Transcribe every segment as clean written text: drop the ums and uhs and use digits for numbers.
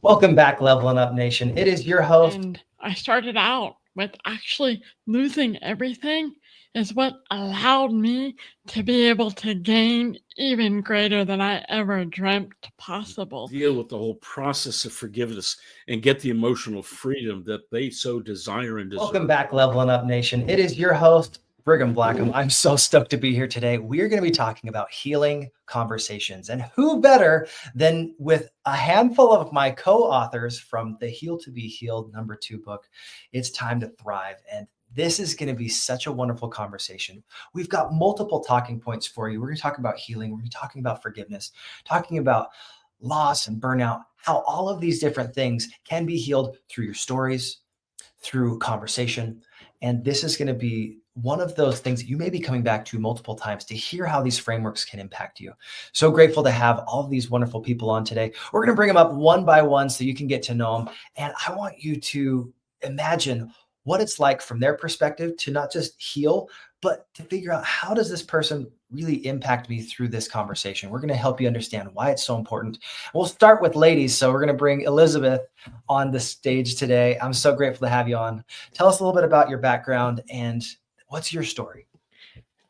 Welcome back, Leveling Up Nation. It is your host. And I started out with actually losing everything is what allowed me to be able to gain even greater than I ever dreamt possible. Deal with the whole process of forgiveness and get the emotional freedom that they so desire and deserve. Welcome back, Leveling Up Nation. It is your host, Brigham Blackham. I'm so stoked to be here today. We're going to be talking about healing conversations, and who better than with a handful of my co-authors from the Heal to Be Healed #2 book, It's Time to Thrive. And this is going to be such a wonderful conversation. We've got multiple talking points for you. We're going to talk about healing. We're going to be talking about forgiveness, talking about loss and burnout, how all of these different things can be healed through your stories, through conversation. And this is going to be one of those things that you may be coming back to multiple times to hear how these frameworks can impact you. So grateful to have all of these wonderful people on today. We're going to bring them up one by one so you can get to know them. And I want you to imagine what it's like from their perspective to not just heal, but to figure out, how does this person really impact me through this conversation? We're going to help you understand why it's so important. We'll start with ladies. So we're going to bring Elizabeth on the stage today. I'm so grateful to have you on. Tell us a little bit about your background and what's your story?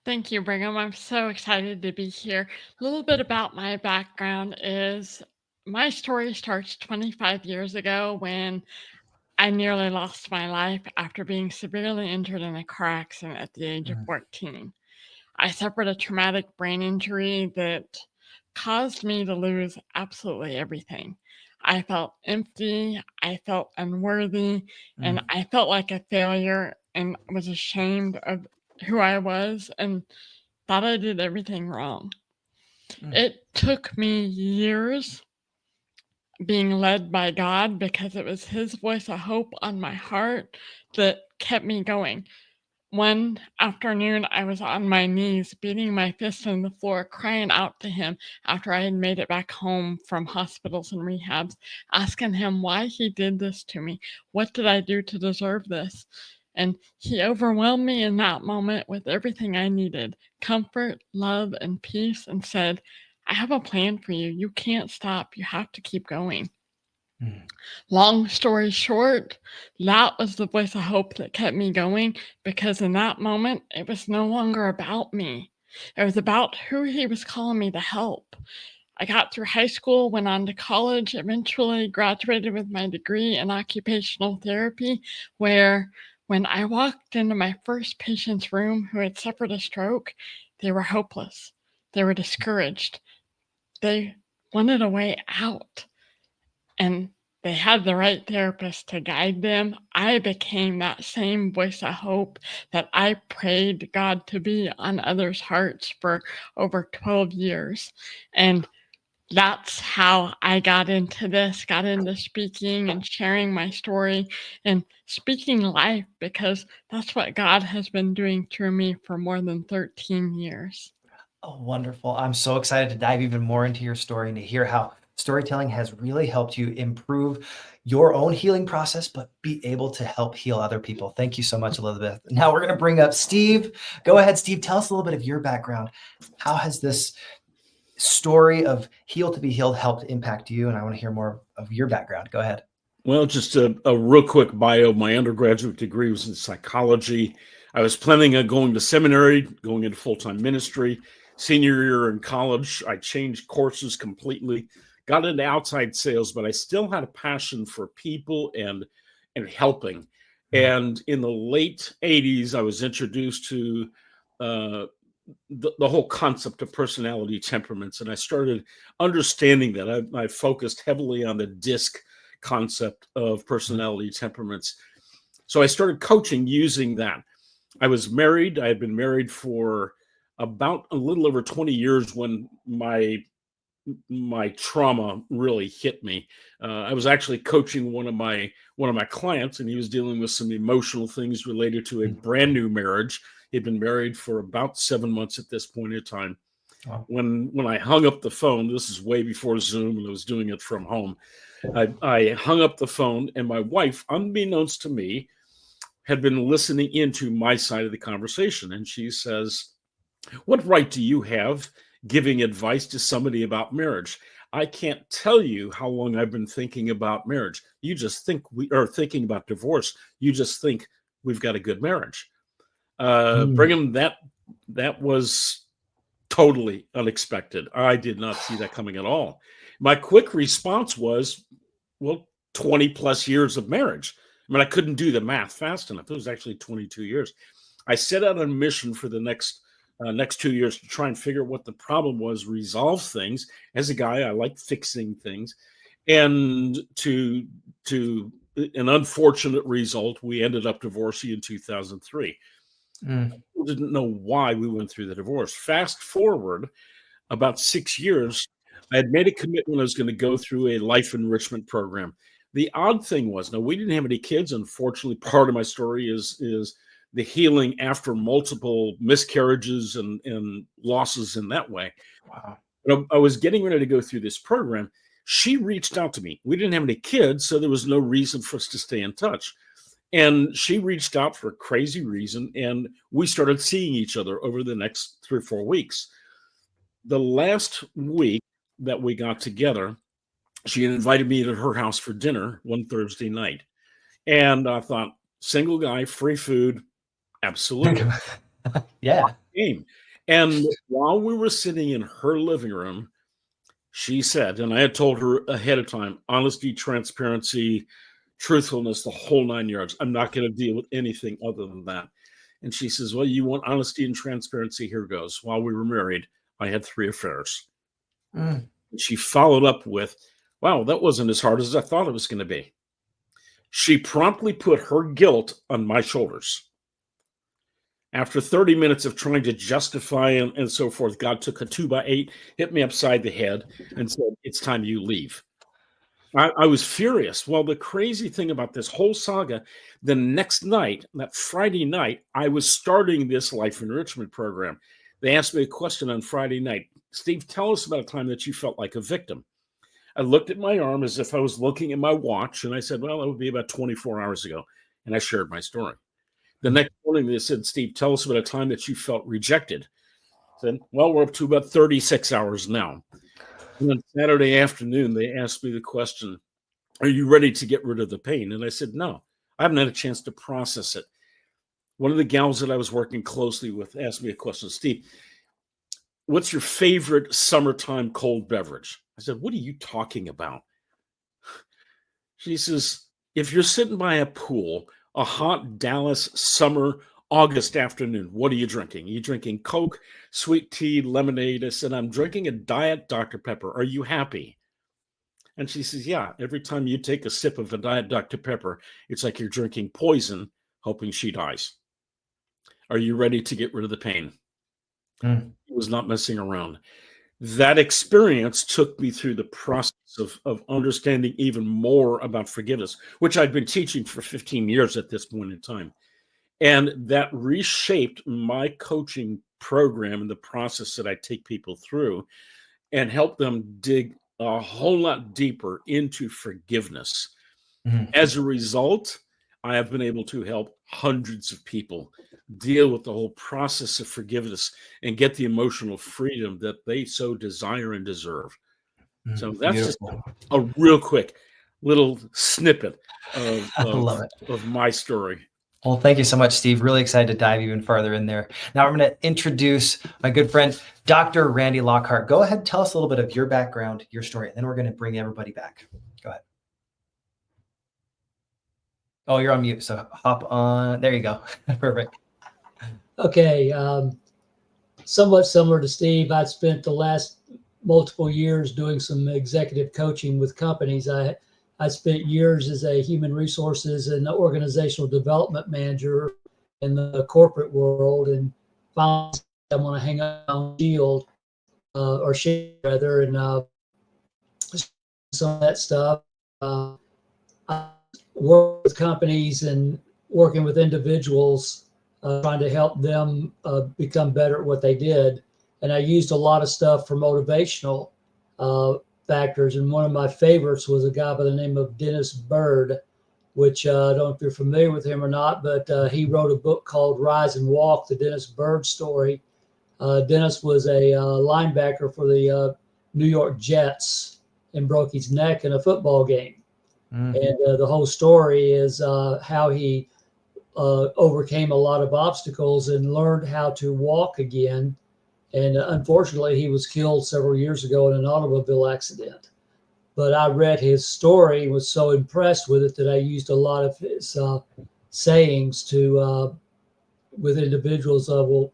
Thank you, Brigham. I'm so excited to be here. A little bit about my background is my story starts 25 years ago when I nearly lost my life after being severely injured in a car accident at the age of 14. I suffered a traumatic brain injury that caused me to lose absolutely everything. I felt empty, I felt unworthy, and I felt like a failure and was ashamed of who I was and thought I did everything wrong. It took me years being led by God, because it was His voice of hope on my heart that kept me going. One afternoon, I was on my knees, beating my fist on the floor, crying out to Him after I had made it back home from hospitals and rehabs, asking Him why He did this to me. What did I do to deserve this? And He overwhelmed me in that moment with everything I needed: comfort, love, and peace, and said, I have a plan for you. You can't stop. You have to keep going. Long story short, that was the voice of hope that kept me going, because in that moment, it was no longer about me. It was about who He was calling me to help. I got through high school, went on to college, eventually graduated with my degree in occupational therapy, where when I walked into my first patient's room who had suffered a stroke, they were hopeless. They were discouraged. They wanted a way out. And they had the right therapist to guide them. I became that same voice of hope that I prayed God to be on others' hearts for over 12 years. And that's how I got into this, got into speaking and sharing my story and speaking life, because that's what God has been doing through me for more than 13 years. Oh, wonderful. I'm so excited to dive even more into your story and to hear how storytelling has really helped you improve your own healing process, but be able to help heal other people. Thank you so much, Elizabeth. Now we're going to bring up Steve. Go ahead, Steve. Tell us a little bit of your background. How has this story of Heal to Be Healed helped impact you? And I want to hear more of your background. Go ahead. Well, just a real quick bio. My undergraduate degree was in psychology. I was planning on going to seminary, going into full-time ministry. Senior year in college, I changed courses completely, got into outside sales, but I still had a passion for people and helping. And in the late 80s, I was introduced to the whole concept of personality temperaments, and I started understanding that. I focused heavily on the DISC concept of personality temperaments. So I started coaching using that. I was married. I had been married for about a little over 20 years when my trauma really hit me. I was actually coaching one of my clients, and he was dealing with some emotional things related to a brand new marriage. He'd been married for about 7 months at this point in time. Wow. When I hung up the phone, this is way before Zoom, and I was doing it from home. I hung up the phone, and my wife, unbeknownst to me, had been listening into my side of the conversation. And she says, "What right do you have giving advice to somebody about marriage? I can't tell you how long I've been thinking about marriage. You just think we are thinking about divorce. You just think we've got a good marriage. Mm. Brigham, that was totally unexpected. I did not see that coming at all. My quick response was, well, 20 plus years of marriage. I mean, I couldn't do the math fast enough. It was actually 22 years. I set out on a mission for the next 2 years to try and figure out what the problem was, resolve things. As a guy, I like fixing things. And to an unfortunate result, we ended up divorcing in 2003. Mm. People didn't know why we went through the divorce. Fast forward about 6 years, I had made a commitment I was going to go through a life enrichment program. The odd thing was, now we didn't have any kids. Unfortunately, part of my story is the healing after multiple miscarriages and losses in that way. Wow. But I was getting ready to go through this program. She reached out to me. We didn't have any kids, so there was no reason for us to stay in touch. And she reached out for a crazy reason, and we started seeing each other over the next 3 or 4 weeks. The last week that we got together, she had invited me to her house for dinner one Thursday night. And I thought, single guy, free food, absolutely. Yeah. Game. And while we were sitting in her living room, she said, and I had told her ahead of time, honesty, transparency, truthfulness, the whole 9 yards. I'm not going to deal with anything other than that. And she says, well, you want honesty and transparency? Here goes. While we were married, I had 3 affairs. Mm. And she followed up with, wow, that wasn't as hard as I thought it was going to be. She promptly put her guilt on my shoulders. After 30 minutes of trying to justify and so forth, God took a 2x8, hit me upside the head, and said, it's time you leave. I was furious. Well, the crazy thing about this whole saga, the next night, that Friday night, I was starting this life enrichment program. They asked me a question on Friday night. Steve, tell us about a time that you felt like a victim. I looked at my arm as if I was looking at my watch, and I said, well, that would be about 24 hours ago. And I shared my story. The next morning, they said, Steve, tell us about a time that you felt rejected. I said, well, we're up to about 36 hours now. And then Saturday afternoon, they asked me the question, are you ready to get rid of the pain? And I said, no, I haven't had a chance to process it. One of the gals that I was working closely with asked me a question, Steve, what's your favorite summertime cold beverage? I said, what are you talking about? She says, if you're sitting by a pool, a hot Dallas summer August afternoon, what are you drinking? Are you drinking Coke, sweet tea, lemonade? I said, I'm drinking a Diet Dr. Pepper. Are you happy? And she says, yeah, every time you take a sip of a Diet Dr. Pepper, it's like you're drinking poison, hoping she dies. Are you ready to get rid of the pain? Mm. He was not messing around. That experience took me through the process of understanding even more about forgiveness, which I'd been teaching for 15 years at this point in time. And that reshaped my coaching program and the process that I take people through and help them dig a whole lot deeper into forgiveness. Mm. As a result, I have been able to help hundreds of people deal with the whole process of forgiveness and get the emotional freedom that they so desire and deserve. So that's just Beautiful. a real quick little snippet of, I of, love it. of my story. Well, thank you so much, Steve. Really excited to dive even further in there. Now I'm going to introduce my good friend, Dr. Randy Lockhart. Go ahead and tell us a little bit of your background, your story, and then we're going to bring everybody back. Go ahead. Oh, you're on mute, so hop on. There you go. Perfect. Okay. Somewhat similar to Steve, I'd spent the last multiple years doing some executive coaching with companies. I spent years as a human resources and organizational development manager in the corporate world, and finally I want to hang up on shield or shade rather, and some of that stuff. I work with companies and working with individuals, trying to help them become better at what they did. And I used a lot of stuff for motivational factors. And one of my favorites was a guy by the name of Dennis Bird, which I don't know if you're familiar with him or not, but he wrote a book called Rise and Walk, the Dennis Bird story. Dennis was a linebacker for the New York Jets. and broke his neck in a football game. Mm. And the whole story is how he overcame a lot of obstacles and learned how to walk again. And unfortunately, he was killed several years ago in an automobile accident. But I read his story, was so impressed with it that I used a lot of his sayings to with individuals. Well,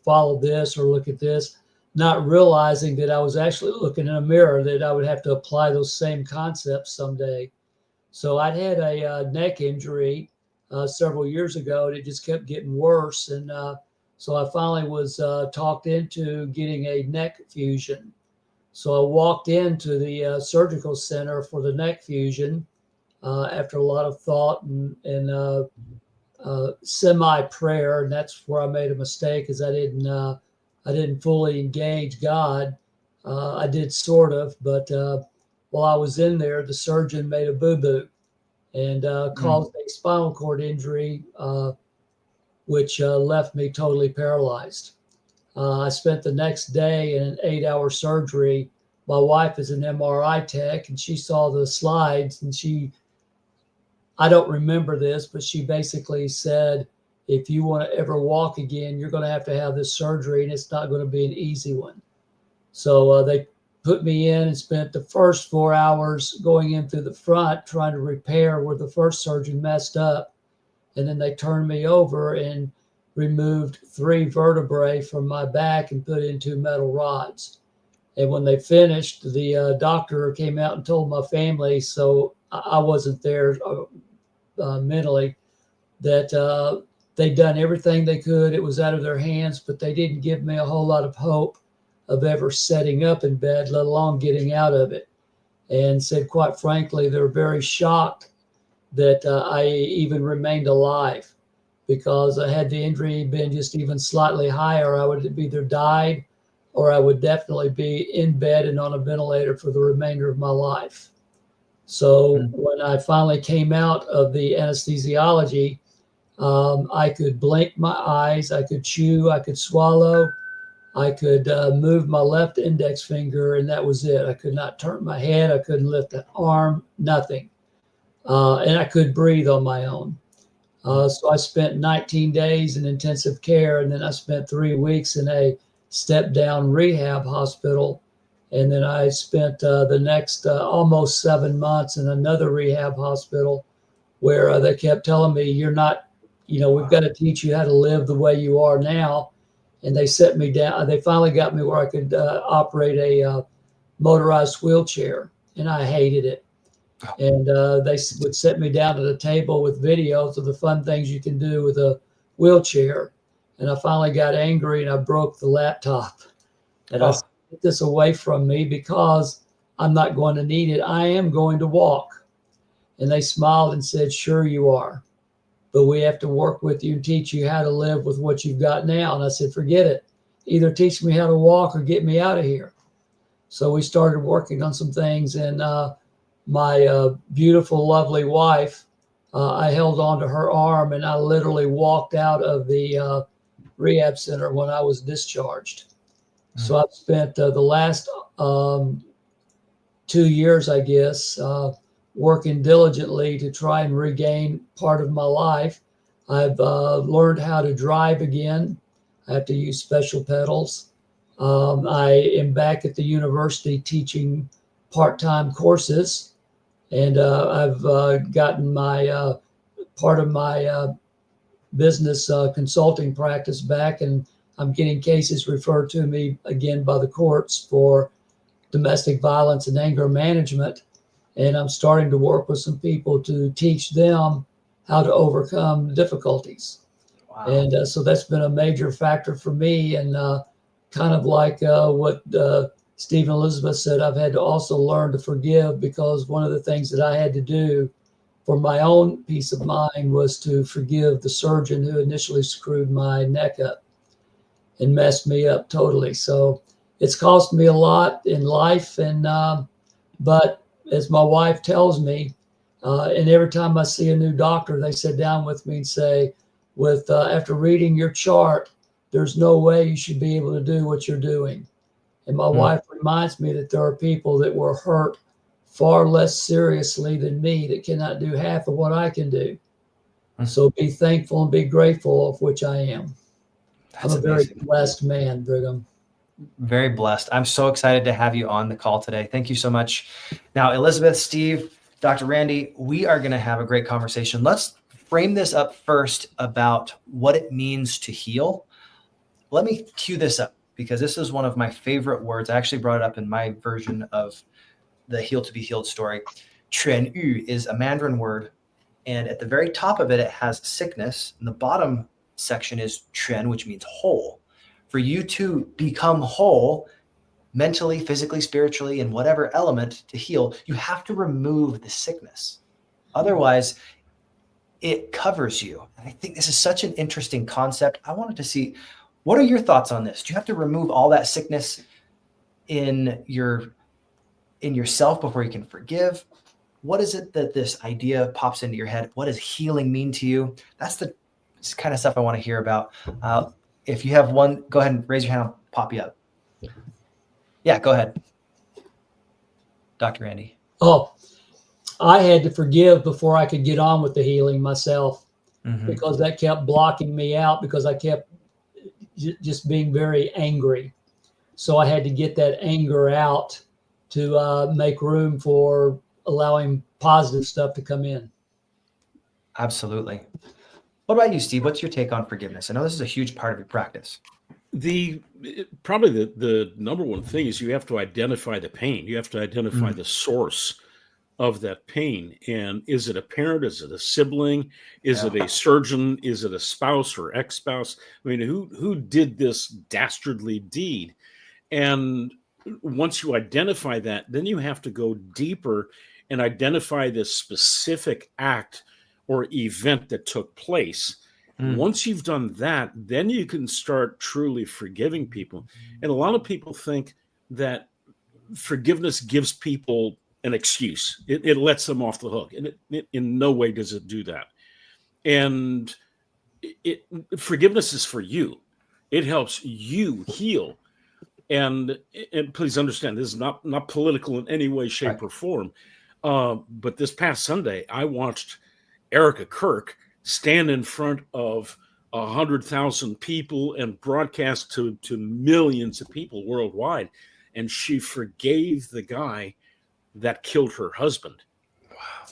follow this or look at this, not realizing that I was actually looking in a mirror, that I would have to apply those same concepts someday. So I'd had a neck injury several years ago, and it just kept getting worse. And so I finally was talked into getting a neck fusion. So I walked into the surgical center for the neck fusion after a lot of thought and semi prayer, and that's where I made a mistake, is I didn't fully engage God. I did sort of, but while I was in there, the surgeon made a boo boo and caused a spinal cord injury, which left me totally paralyzed. I spent the next day in an 8-hour surgery. My wife is an MRI tech, and she saw the slides, and I don't remember this, but she basically said, if you want to ever walk again, you're going to have this surgery, and it's not going to be an easy one. So they put me in and spent the first 4 hours going in through the front, trying to repair where the first surgeon messed up. And then they turned me over and removed 3 vertebrae from my back and put in 2 metal rods. And when they finished, the doctor came out and told my family, so I wasn't there mentally, that they'd done everything they could. It was out of their hands, but they didn't give me a whole lot of hope of ever setting up in bed, let alone getting out of it. And said, quite frankly, they're very shocked that I even remained alive, because had the injury been just even slightly higher, I would have either died or I would definitely be in bed and on a ventilator for the remainder of my life. So when I finally came out of the anesthesiology, I could blink my eyes, I could chew, I could swallow, I could move my left index finger, and that was it. I could not turn my head, I couldn't lift an arm, nothing. And I could breathe on my own. So I spent 19 days in intensive care, and then I spent 3 weeks in a step-down rehab hospital. And then I spent the next almost 7 months in another rehab hospital where they kept telling me, you're not, we've got to teach you how to live the way you are now. And they set me down. They finally got me where I could operate a motorized wheelchair, and I hated it. And they would set me down at a table with videos of the fun things you can do with a wheelchair. And I finally got angry and I broke the laptop. And I said, get this away from me, because I'm not going to need it. I am going to walk. And they smiled and said, sure you are. But we have to work with you and teach you how to live with what you've got now. And I said, forget it. Either teach me how to walk or get me out of here. So we started working on some things, and my beautiful, lovely wife, I held onto her arm, and I literally walked out of the rehab center when I was discharged. So I've spent the last 2 years, I guess, working diligently to try and regain part of my life. I've learned how to drive again. I have to use special pedals. I am back at the university teaching part-time courses, and I've gotten my part of my business consulting practice back, and I'm getting cases referred to me again by the courts for domestic violence and anger management. And I'm starting to work with some people to teach them how to overcome difficulties. Wow. And so that's been a major factor for me. And kind of like what Steve and Elizabeth said, I've had to also learn to forgive, because one of the things that I had to do for my own peace of mind was to forgive the surgeon who initially screwed my neck up and messed me up totally. So it's cost me a lot in life. And but as my wife tells me, and every time I see a new doctor, they sit down with me and say, after reading your chart, there's no way you should be able to do what you're doing. And my wife reminds me that there are people that were hurt far less seriously than me that cannot do half of what I can do. So be thankful and be grateful of which I am. That's I'm a very amazing. blessed man, Brigham. Very blessed. I'm so excited to have you on the call today. Thank you so much. Now, Elizabeth, Steve, Dr. Randy, we are going to have a great conversation. Let's frame this up first about what it means to heal. Let me cue this up because this is one of my favorite words. I actually brought it up in my version of the Heal to be Healed story. 痊愈 is a Mandarin word, and at the very top of it, it has sickness, and the bottom section is 全, which means whole. For you to become whole, mentally, physically, spiritually, in whatever element to heal, you have to remove the sickness. Otherwise, it covers you. And I think this is such an interesting concept. I wanted to see, what are your thoughts on this? Do you have to remove all that sickness in yourself before you can forgive? What is it that this idea pops into your head? What does healing mean to you? That's the kind of stuff I want to hear about. If you have one, go ahead and raise your hand. I'll pop you up. Yeah, go ahead. Dr. Randy. Oh, I had to forgive before I could get on with the healing myself, because that kept blocking me out because I kept just being very angry. So I had to get that anger out to make room for allowing positive stuff to come in. Absolutely. What about you, Steve? What's your take on forgiveness? I know this is a huge part of your practice. Probably the number one thing is you have to identify the pain. You have to identify the source of that pain. And is it a parent? Is it a sibling? Is it a surgeon? Is it a spouse or ex-spouse? I mean, who did this dastardly deed? And once you identify that, then you have to go deeper and identify this specific act or event that took place. Once you've done that, then you can start truly forgiving people. And a lot of people think that forgiveness gives people an excuse. It lets them off the hook. And it in no way does it do that. And forgiveness is for you. It helps you heal. And please understand, this is not political in any way, shape, or form. But this past Sunday, I watched Erica Kirk stand in front of 100,000 people and broadcast to millions of people worldwide. And she forgave the guy that killed her husband. Wow.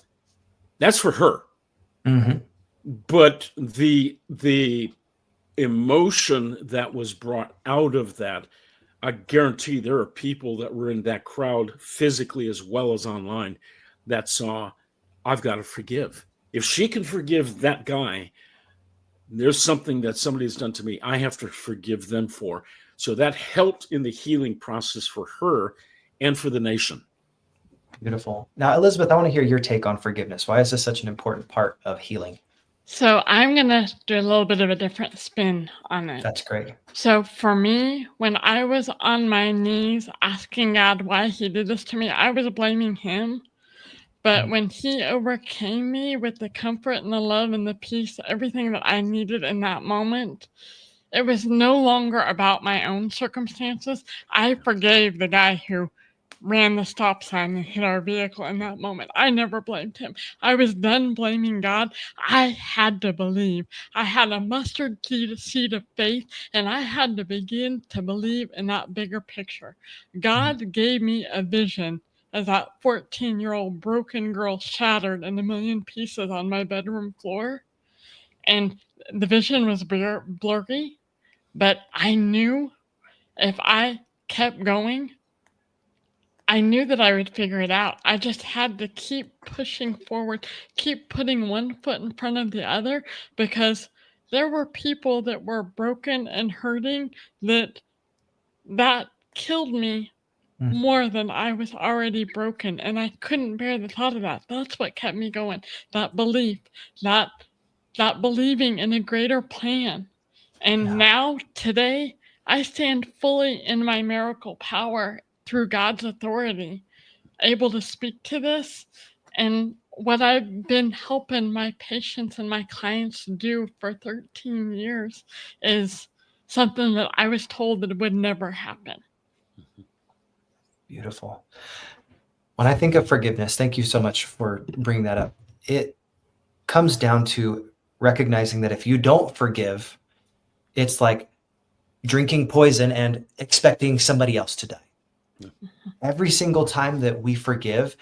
That's for her. But the emotion that was brought out of that, I guarantee there are people that were in that crowd physically as well as online that saw, I've got to forgive. If she can forgive that guy, there's something that somebody's done to me I have to forgive them for. So that helped in the healing process for her and for the nation. Beautiful. Now, Elizabeth, I want to hear your take on forgiveness. Why is this such an important part of healing? So I'm going to do a little bit of a different spin on it. That's great. So for me, when I was on my knees asking God why he did this to me, I was blaming him. But when he overcame me with the comfort and the love and the peace, everything that I needed in that moment, it was no longer about my own circumstances. I forgave the guy who ran the stop sign and hit our vehicle in that moment. I never blamed him. I was done blaming God. I had to believe. I had a mustard seed of faith, and I had to begin to believe in that bigger picture. God gave me a vision as that 14-year-old broken girl shattered in a million pieces on my bedroom floor. And the vision was blurry, but I knew if I kept going, I knew that I would figure it out. I just had to keep pushing forward, keep putting one foot in front of the other, because there were people that were broken and hurting that killed me more than I was already broken, and I couldn't bear the thought of that. That's what kept me going. That belief, that believing in a greater plan. And now, today, I stand fully in my miracle power through God's authority, able to speak to this. And what I've been helping my patients and my clients do for 13 years is something that I was told that would never happen. Beautiful. When I think of forgiveness, thank you so much for bringing that up. It comes down to recognizing that if you don't forgive, it's like drinking poison and expecting somebody else to die. Every single time that we forgive,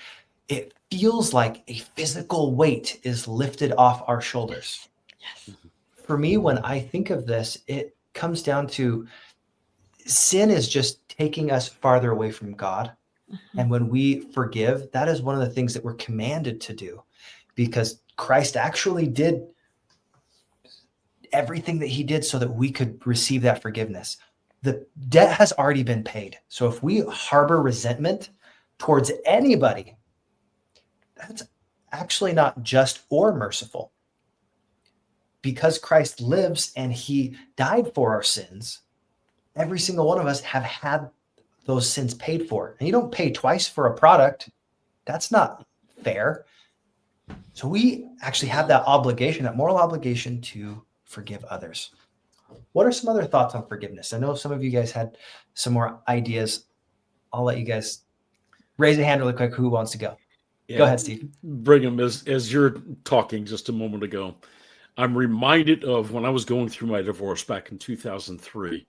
it feels like a physical weight is lifted off our shoulders. Yes. For me, when I think of this, it comes down to sin is just taking us farther away from God. And when we forgive, that is one of the things that we're commanded to do, because Christ actually did everything that he did so that we could receive that forgiveness. The debt has already been paid. So if we harbor resentment towards anybody, that's actually not just or merciful. Because Christ lives and he died for our sins, every single one of us have had those sins paid for. And you don't pay twice for a product. That's not fair. So we actually have that obligation, that moral obligation to forgive others. What are some other thoughts on forgiveness? I know some of you guys had some more ideas. I'll let you guys raise a hand really quick. Who wants to go? Yeah. Go ahead, Steve. Brigham, as you're talking just a moment ago, I'm reminded of when I was going through my divorce back in 2003.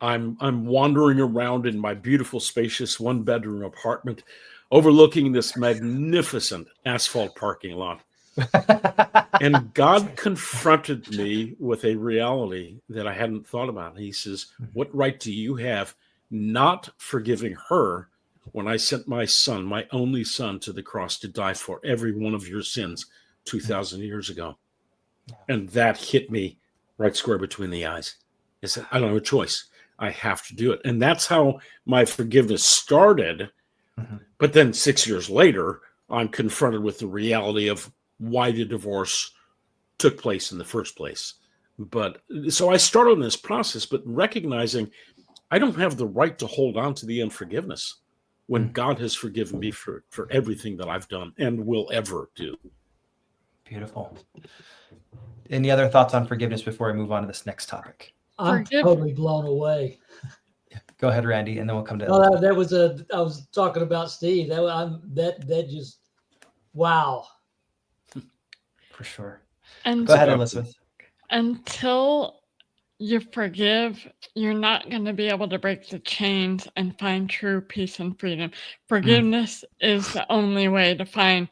I'm wandering around in my beautiful, spacious one-bedroom apartment overlooking this magnificent asphalt parking lot. And God confronted me with a reality that I hadn't thought about. He says, what right do you have not forgiving her when I sent my son, my only son, to the cross to die for every one of your sins 2,000 years ago? And that hit me right square between the eyes. I said, I don't have a choice. I have to do it. And that's how my forgiveness started. Mhm. But then 6 years later, I'm confronted with the reality of why the divorce took place in the first place. But so I started on this process, but recognizing I don't have the right to hold on to the unforgiveness when God has forgiven me for everything that I've done and will ever do. Beautiful. Any other thoughts on forgiveness before I move on to this next topic? I'm Forgive- totally blown away. Go ahead, Randy, and then we'll come to No, Elizabeth. that was I was talking about Steve. That just wow. For sure. And Go ahead, about Elizabeth. until you forgive, you're not going to be able to break the chains and find true peace and freedom. Forgiveness is the only way to find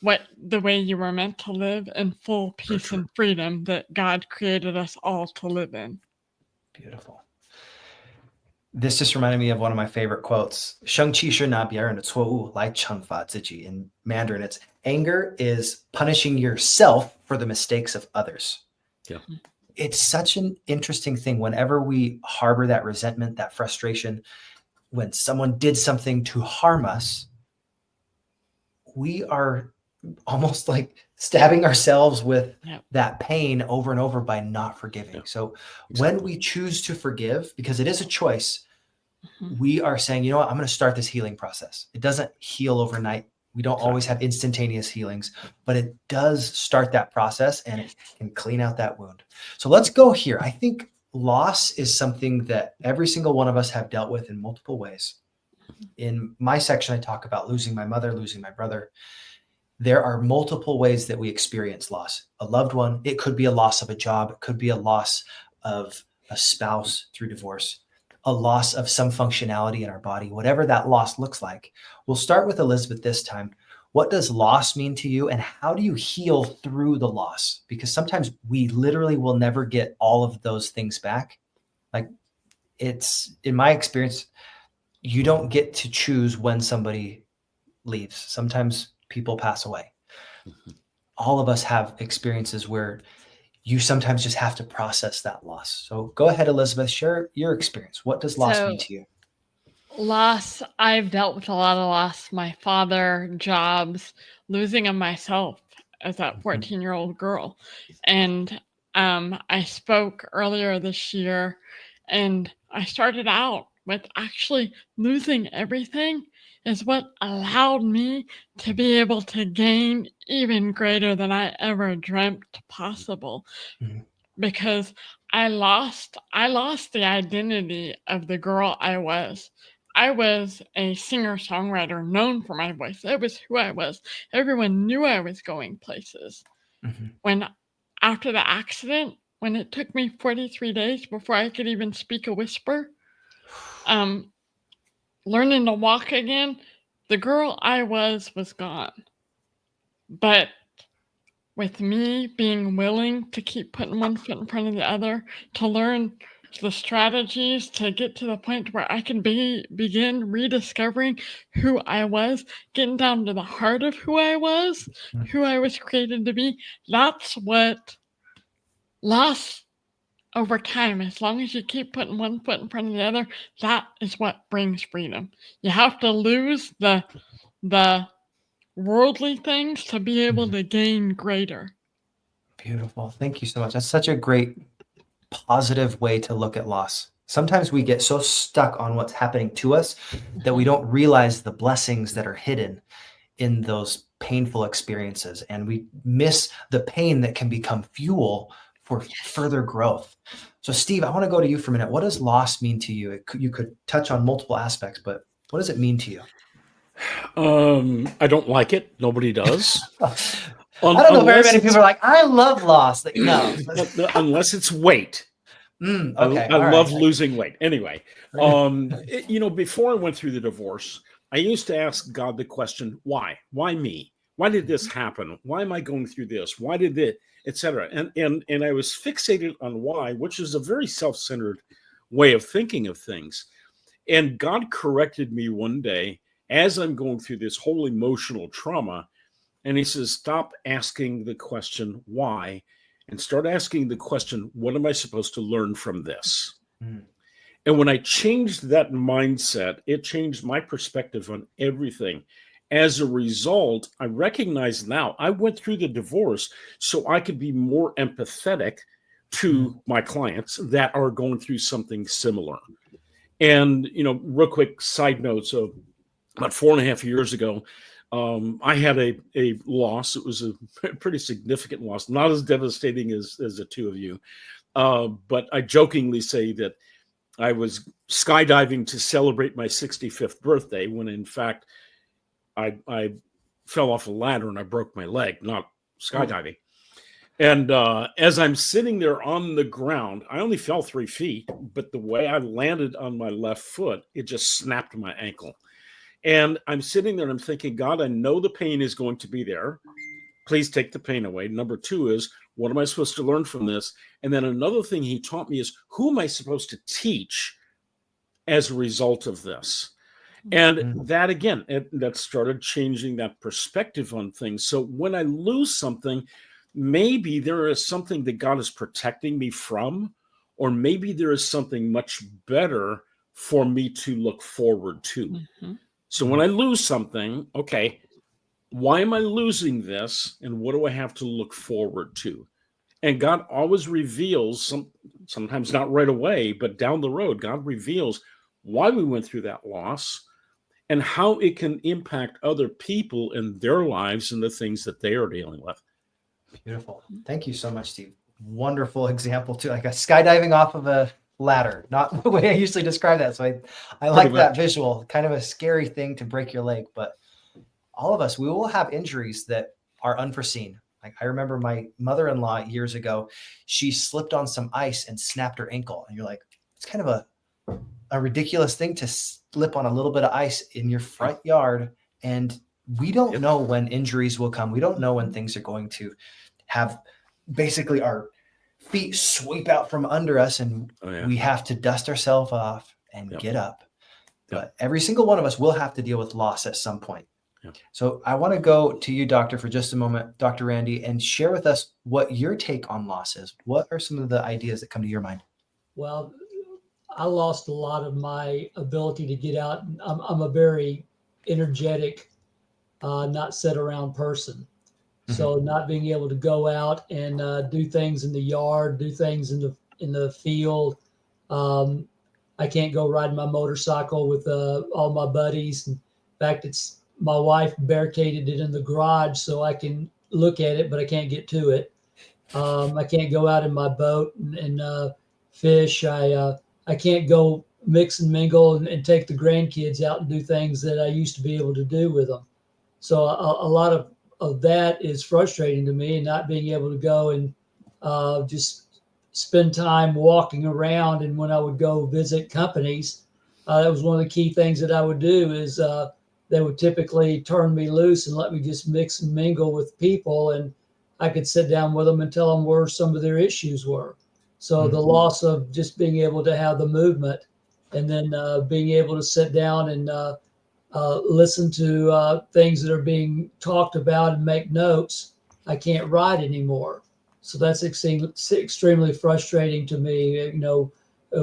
what the way you were meant to live in full peace true. and freedom that God created us all to live in. Beautiful. This just reminded me of one of my favorite quotes. 生气是拿别人的错误来惩罚自己. In Mandarin, it's anger is punishing yourself for the mistakes of others. Yeah. It's such an interesting thing whenever we harbor that resentment, that frustration, when someone did something to harm us, we are almost like stabbing ourselves with Yep. that pain over and over by not forgiving. Yeah, So exactly. when we choose to forgive, because it is a choice, Mhm. we are saying, you know what, I'm going to start this healing process. It doesn't heal overnight. We don't always have instantaneous healings, but it does start that process and it can clean out that wound. So let's go here. I think loss is something that every single one of us have dealt with in multiple ways. In my section, I talk about losing my mother, losing my brother. There are multiple ways that we experience loss. A loved one, it could be a loss of a job, it could be a loss of a spouse through divorce, a loss of some functionality in our body, whatever that loss looks like. We'll start with Elizabeth this time. What does loss mean to you, and how do you heal through the loss? Because sometimes we literally will never get all of those things back. Like, it's, in my experience, you don't get to choose when somebody leaves. Sometimes people pass away. All of us have experiences where you sometimes just have to process that loss. So go ahead, Elizabeth, share your experience. What does loss mean So- to you? Loss, I've dealt with a lot of loss. My father, jobs, losing of myself as that 14-year-old girl. And I spoke earlier this year, and I started out with actually losing everything is what allowed me to be able to gain even greater than I ever dreamt possible. Mhm. Because I lost the identity of the girl I was. I was a singer-songwriter known for my voice. That was who I was. Everyone knew I was going places. Mhm. When after the accident, when it took me 43 days before I could even speak a whisper, um, learning to walk again, the girl I was gone. But with me being willing to keep putting one foot in front of the other, to learn the strategies to get to the point where I can begin rediscovering who I was, getting down to the heart of who I was created to be. That's what lasts over time. As long as you keep putting one foot in front of the other, that is what brings freedom. You have to lose the worldly things to be able to gain greater. Beautiful. Thank you so much. That's such a great positive way to look at loss. Sometimes we get so stuck on what's happening to us that we don't realize the blessings that are hidden in those painful experiences, and we miss the pain that can become fuel for further growth. So Steve, I want to go to you for a minute. What does loss mean to you? You could touch on multiple aspects, but what does it mean to you? I don't like it. Nobody does. I don't know very many people are like, I love loss. Like, no. Unless it's weight. Okay. I love losing weight. Anyway, before I went through the divorce, I used to ask God the question, why? Why me? Why did this happen? Why am I going through this? Why did it, etc. And I was fixated on why, which is a very self-centered way of thinking of things. And God corrected me one day as I'm going through this whole emotional trauma. And he says, stop asking the question, why? And start asking the question, what am I supposed to learn from this? Mm. And when I changed that mindset, it changed my perspective on everything. As a result, I recognize now I went through the divorce so I could be more empathetic to my clients that are going through something similar. And, real quick side note. So about 4.5 years ago, I had a loss. It was a pretty significant loss, not as devastating as the two of you. But I jokingly say that I was skydiving to celebrate my 65th birthday when, in fact, I fell off a ladder and I broke my leg, not skydiving. And as I'm sitting there on the ground, I only fell 3 feet, but the way I landed on my left foot, it just snapped my ankle. And I'm sitting there and I'm thinking, God, I know the pain is going to be there. Please take the pain away. Number 2 is, what am I supposed to learn from this? And then another thing he taught me is, who am I supposed to teach as a result of this? And that, again, that started changing that perspective on things. So when I lose something, maybe there is something that God is protecting me from, or maybe there is something much better for me to look forward to. Mm-hmm. So when I lose something, okay, why am I losing this? And what do I have to look forward to? And God always reveals, sometimes not right away, but down the road, God reveals why we went through that loss and how it can impact other people in their lives and the things that they are dealing with. Beautiful. Thank you so much, Steve. Wonderful example too, like a skydiving off of a ladder, not the way I usually describe that. So I like that visual, kind of a scary thing to break your leg, but all of us, we will have injuries that are unforeseen. Like I remember my mother-in-law years ago, she slipped on some ice and snapped her ankle. And you're like, it's kind of a ridiculous thing to slip on a little bit of ice in your front yard. And we don't know when injuries will come. We don't know when things are going to have basically our feet sweep out from under us and we have to dust ourselves off and get up. But every single one of us will have to deal with loss at some point. So I want to go to you, Doctor, for just a moment, Dr. Randy, and share with us what your take on loss is. What are some of the ideas that come to your mind? Well, I lost a lot of my ability to get out. I'm a very energetic, not sit around person. So not being able to go out and do things in the yard, do things in the field. I can't go ride my motorcycle with all my buddies. In fact, my wife barricaded it in the garage so I can look at it, but I can't get to it. I can't go out in my boat and fish. I can't go mix and mingle and take the grandkids out and do things that I used to be able to do with them. So a lot of that is frustrating to me, and not being able to go and just spend time walking around. And when I would go visit companies, that was one of the key things that I would do is they would typically turn me loose and let me just mix and mingle with people, and I could sit down with them and tell them where some of their issues were. So the loss of just being able to have the movement, and then being able to sit down and listen to things that are being talked about and make notes. I can't write anymore. So that's extremely frustrating to me. You know,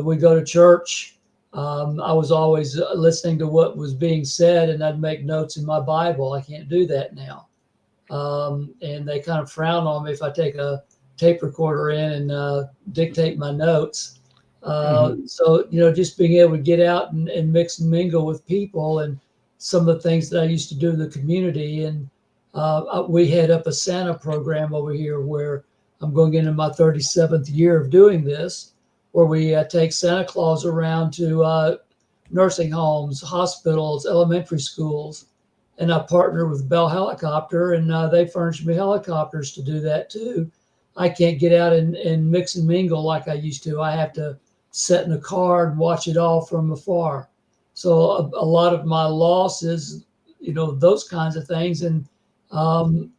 we go to church. I was always listening to what was being said, and I'd make notes in my Bible. I can't do that now. And they kind of frown on me if I take a tape recorder in and dictate my notes. So, you know, just being able to get out and mix and mingle with people, and some of the things that I used to do in the community. And we head up a Santa program over here where I'm going into my 37th year of doing this, where we take Santa Claus around to nursing homes, hospitals, elementary schools. And I partner with Bell Helicopter, and they furnish me helicopters to do that too. I can't get out and mix and mingle like I used to. I have to sit in a car and watch it all from afar. So a lot of my loss is, you know, those kinds of things. And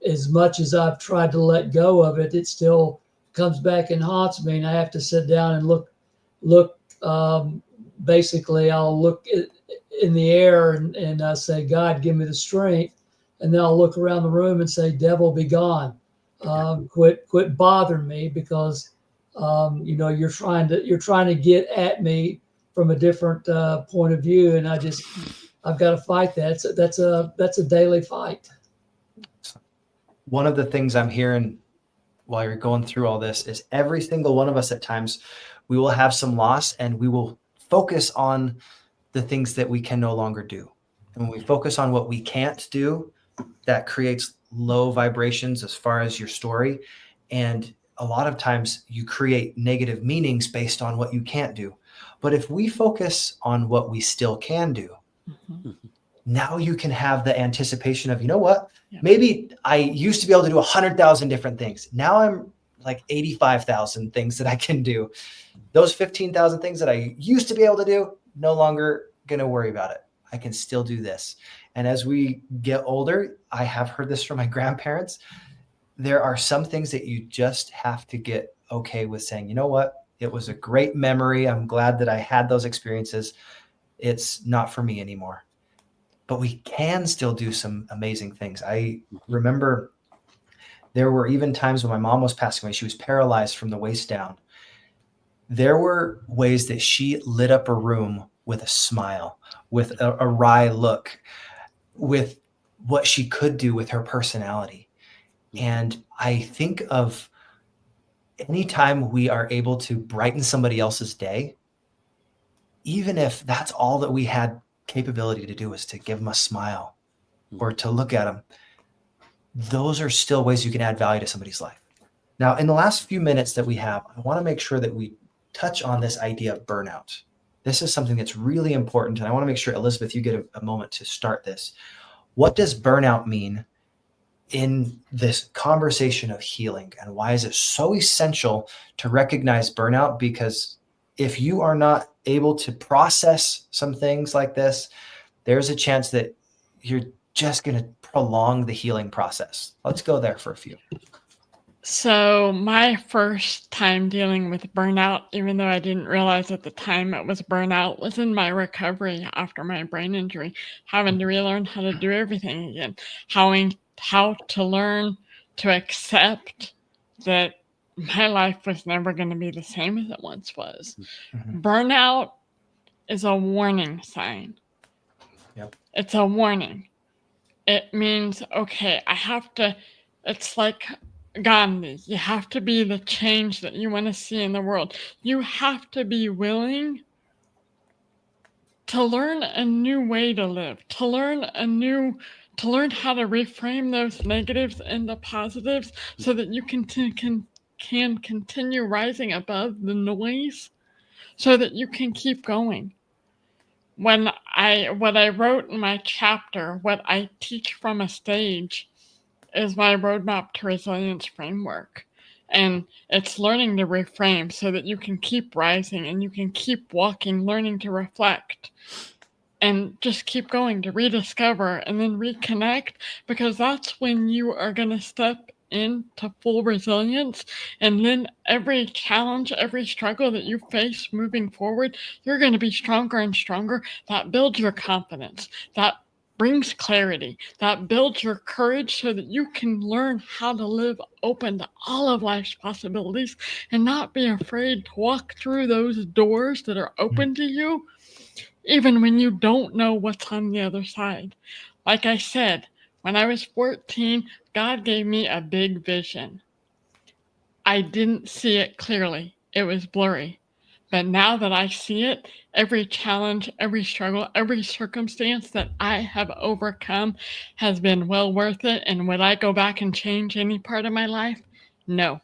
as much as I've tried to let go of it, it still comes back and haunts me. And I have to sit down and look. Basically, I'll look in the air and say, God, give me the strength. And then I'll look around the room and say, devil, be gone. Quit bothering me, because you know, you're trying to get at me from a different point of view, and I've got to fight that. That's a daily fight. One of the things I'm hearing while you're going through all this is every single one of us at times, we will have some loss, and we will focus on the things that we can no longer do. And when we focus on what we can't do, that creates low vibrations as far as your story. And a lot of times you create negative meanings based on what you can't do. But if we focus on what we still can do, now you can have the anticipation of, you know what, maybe I used to be able to do 100,000 different things. Now I'm like 85,000 things that I can do. Those 15,000 things that I used to be able to do, no longer going to worry about it. I can still do this. And as we get older, I have heard this from my grandparents. There are some things that you just have to get okay with saying, you know what, it was a great memory. I'm glad that I had those experiences. It's not for me anymore. But we can still do some amazing things. I remember there were even times when my mom was passing away. She was paralyzed from the waist down. There were ways that she lit up a room with a smile, with a wry look, with what she could do with her personality. And I think of anytime we are able to brighten somebody else's day, even if that's all that we had capability to do, is to give them a smile or to look at them, those are still ways you can add value to somebody's life. Now, in the last few minutes that we have, I want to make sure that we touch on this idea of burnout. This is something that's really important. And I want to make sure, Elizabeth, you get a moment to start this. What does burnout mean in this conversation of healing? And why is it so essential to recognize burnout? Because if you are not able to process some things like this, there's a chance that you're just going to prolong the healing process. Let's go there for a few. So my first time dealing with burnout, even though I didn't realize at the time it was burnout, was in my recovery after my brain injury, having to relearn how to do everything again, how to learn to accept that my life was never going to be the same as it once was. Burnout is a warning sign. Yep. It's a warning. It means, okay, it's like Gandhi. You have to be the change that you want to see in the world. You have to be willing to learn a new way to live, to learn how to reframe those negatives into positives, so that you can continue rising above the noise, so that you can keep going. what I wrote in my chapter, what I teach from a stage, is my roadmap to resilience framework. And it's learning to reframe so that you can keep rising and you can keep walking, learning to reflect and just keep going to rediscover and then reconnect, because that's when you are going to step into full resilience. And then every challenge, every struggle that you face moving forward, you're going to be stronger and stronger. That builds your confidence. That brings clarity. That builds your courage so that you can learn how to live open to all of life's possibilities and not be afraid to walk through those doors that are open to you, even when you don't know what's on the other side. Like I said, when I was 14, God gave me a big vision. I didn't see it clearly. It was blurry. But now that I see it, every challenge, every struggle, every circumstance that I have overcome has been well worth it. And would I go back and change any part of my life? No,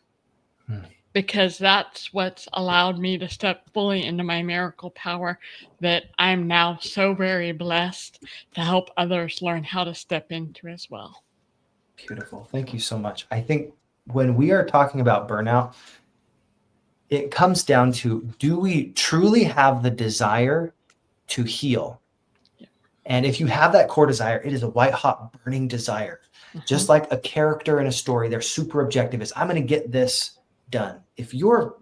because that's what's allowed me to step fully into my miracle power that I'm now so very blessed to help others learn how to step into as well. Beautiful. Thank you so much. I think when we are talking about burnout, it comes down to, do we truly have the desire to heal? Yeah. And if you have that core desire, it is a white hot burning desire. Just like a character in a story, their super objective is, I'm going to get this done. If your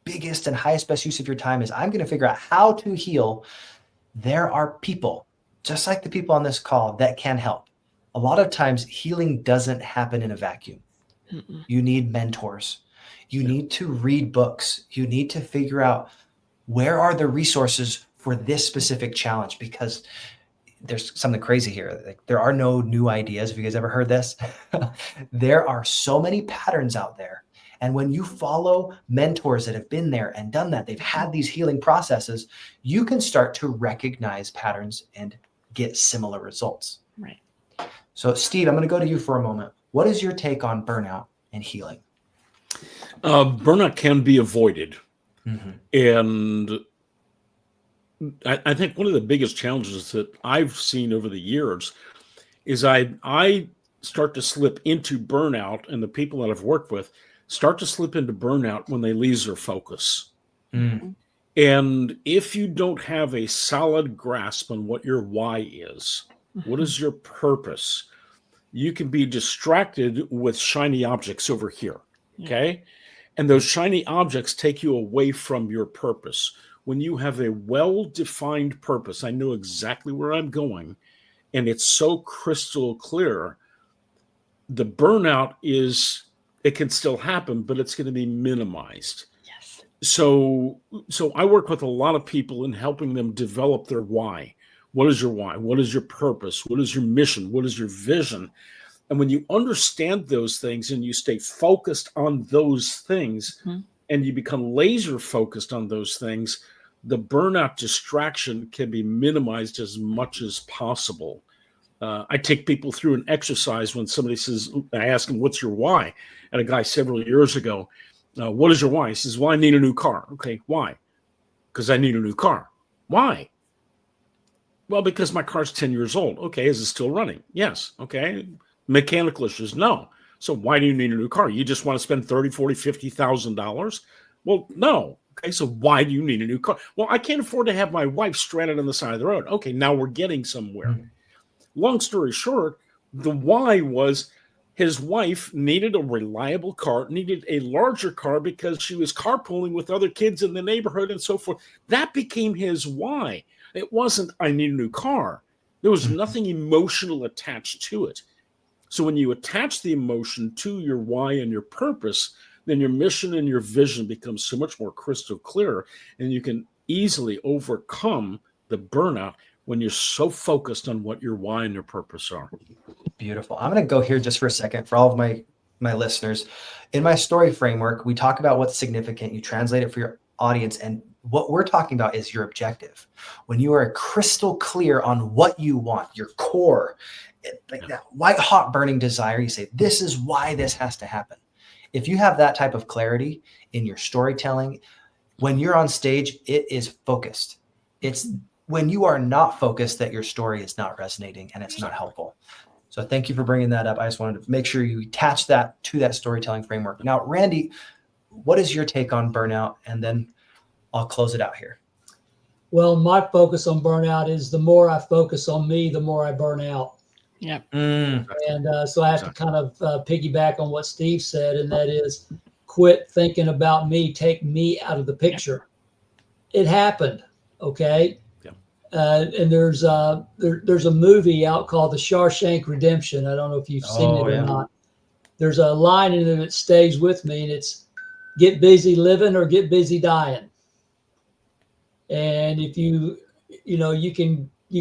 biggest and highest best use of your time is, I'm going to figure out how to heal, there are people, just like the people on this call, that can help. A lot of times healing doesn't happen in a vacuum. You need mentors. You need to read books. You need to figure out, where are the resources for this specific challenge? Because there's something crazy here. Like, there are no new ideas. Have you guys ever heard this? There are so many patterns out there. And when you follow mentors that have been there and done that, they've had these healing processes, you can start to recognize patterns and get similar results. Right. So, Steve, I'm going to go to you for a moment. What is your take on burnout and healing? Burnout can be avoided. Mm-hmm. And I think one of the biggest challenges that I've seen over the years is I start to slip into burnout, and the people that I've worked with start to slip into burnout when they lose their focus. Mm. And if you don't have a solid grasp on what your why is, what is your purpose, you can be distracted with shiny objects over here. Okay. And those shiny objects take you away from your purpose. When you have a well-defined purpose, I know exactly where I'm going, and it's so crystal clear, the burnout it can still happen, but it's going to be minimized. Yes. So I work with a lot of people in helping them develop their why. What is your why? What is your purpose? What is your mission? What is your vision? And when you understand those things and you stay focused on those things, and you become laser focused on those things, the burnout distraction can be minimized as much as possible. I take people through an exercise when somebody says, I ask them, what's your why? And a guy several years ago, what is your why? He says, well, I need a new car. Okay, why? Because I need a new car. Why? Well, because my car's 10 years old. Okay, is it still running? Yes. Okay. Mechanical issues? No. So why do you need a new car? You just want to spend $30,000, $40,000, $50,000? Well, no. Okay, so why do you need a new car? Well, I can't afford to have my wife stranded on the side of the road. Okay, now we're getting somewhere. Long story short, the why was his wife needed a reliable car, needed a larger car because she was carpooling with other kids in the neighborhood and so forth. That became his why. It wasn't, I need a new car. There was nothing emotional attached to it. So when you attach the emotion to your why and your purpose, then your mission and your vision becomes so much more crystal clear, and you can easily overcome the burnout when you're so focused on what your why and your purpose are. Beautiful. I'm going to go here just for a second for all of my listeners. In my story framework, we talk about what's significant. You translate it for your audience. And what we're talking about is your objective. When you are crystal clear on what you want, your core, like that white hot burning desire, you say, this is why this has to happen. If you have that type of clarity in your storytelling, when you're on stage, it is focused. It's when you are not focused, that your story is not resonating and it's not helpful. So thank you for bringing that up. I just wanted to make sure you attach that to that storytelling framework. Now, Randy, what is your take on burnout? And then I'll close it out here. Well, my focus on burnout is the more I focus on me, the more I burn out. Yep. And so I have to kind of piggyback on what Steve said, and that is quit thinking about me, take me out of the picture. It happened, okay? And there's a movie out called The Shawshank Redemption. I don't know if you've seen it or not. There's a line in it that stays with me, and it's get busy living or get busy dying. And if you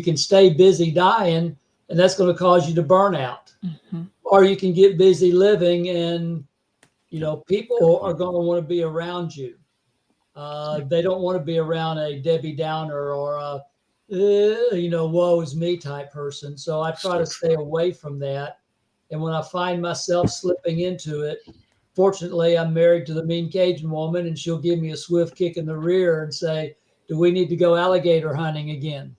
can stay busy dying, and that's going to cause you to burn out. Mm-hmm. Or you can get busy living, and people are going to want to be around you. They don't want to be around a Debbie Downer or a woe is me type person. So I try to stay away from that. And when I find myself slipping into it, fortunately, I'm married to the mean Cajun woman, and she'll give me a swift kick in the rear and say, do we need to go alligator hunting again?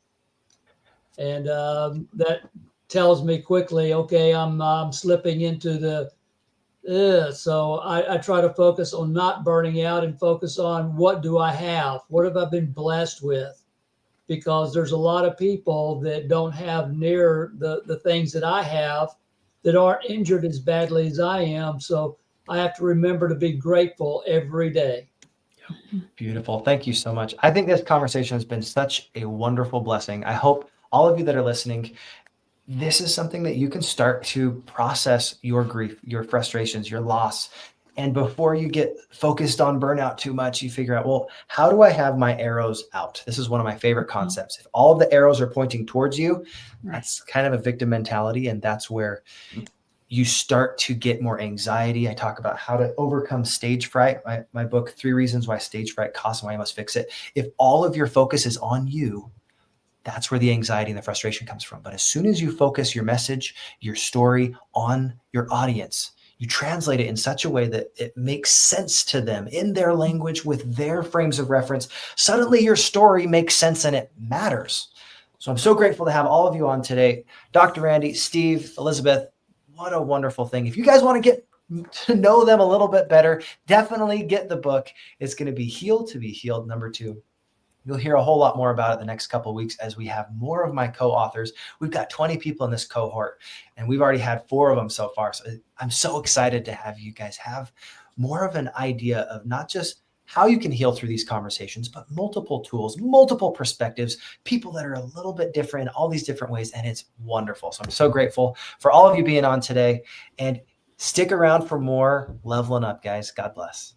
And that tells me quickly, okay, I'm slipping into the, so I try to focus on not burning out and focus on what do I have? What have I been blessed with? Because there's a lot of people that don't have near the things that I have, that aren't injured as badly as I am. So I have to remember to be grateful every day. Beautiful. Thank you so much. I think this conversation has been such a wonderful blessing. I hope all of you that are listening, this is something that you can start to process your grief, your frustrations, your loss. And before you get focused on burnout too much, you figure out, well, how do I have my arrows out? This is one of my favorite concepts. If all of the arrows are pointing towards you, that's kind of a victim mentality. And that's where you start to get more anxiety. I talk about how to overcome stage fright. My book, 3 Reasons Why Stage Fright Costs and Why You Must Fix It. If all of your focus is on you, that's where the anxiety and the frustration comes from. But as soon as you focus your message, your story on your audience, you translate it in such a way that it makes sense to them in their language with their frames of reference. Suddenly your story makes sense and it matters. So I'm so grateful to have all of you on today. Dr. Randy, Steve, Elizabeth, what a wonderful thing. If you guys want to get to know them a little bit better, definitely get the book. It's going to be Heal to Be Healed, #2. You'll hear a whole lot more about it the next couple of weeks as we have more of my co-authors. We've got 20 people in this cohort, and we've already had 4 of them so far. So I'm so excited to have you guys have more of an idea of not just how you can heal through these conversations, but multiple tools, multiple perspectives, people that are a little bit different in all these different ways. And it's wonderful. So I'm so grateful for all of you being on today, and stick around for more leveling up, guys. God bless.